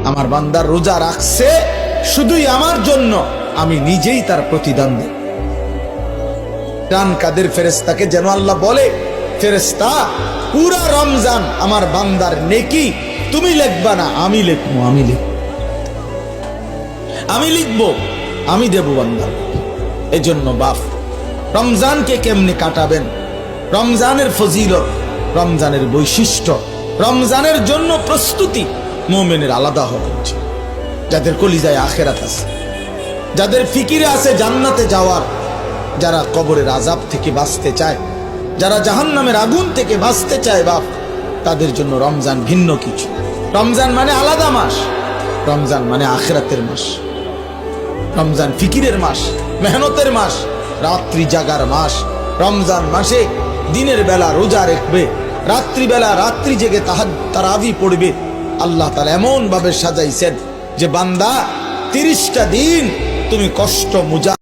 আমার বান্দার রোজা রাখছে শুধুই আমার জন্য, আমি নিজেই তার প্রতিদান দেব। রান কাদের ফেরেশতাকে যেন আল্লাহ বলে, ফেরেশতা পুরা রমজান আমার বান্দার নেকি তুমি লিখবা না, আমি লিখবো, আমি লিখবো, আমি দেব বান্দার। এজন্য বাপ, রমজানকে কেমনে কাটাবেন, রমজানের ফজিলত, রমজানের বৈশিষ্ট্য, রমজানের জন্য প্রস্তুতি মুমিনের আলাদা হবে। যাদের কলিজায় আখিরাত আছে, যাদের ফিকিরে আছে জান্নাতে যাওয়ার, যারা কবরের আযাব থেকে বাঁচতে চায়, যারা জাহান্নামের আগুন থেকে বাঁচতে চায় বাপ, তাদের জন্য রমজান ভিন্ন কিছু। রমজান মানে আলাদা মাস, রমজান মানে আখিরাতের মাস, রমজান ফিকিরের মাস, মেহনতের মাস, রাত্রি জাগার মাস। রমজান মাসে দিনের বেলা রোজা রাখবে, রাত্রিবেলা রাত্রি জেগে তারাবি পড়বে। আল্লাহ তাআলা এমন ভাবে সাজাইছেন যে বান্দা 30টা দিন তুমি কষ্ট মুজা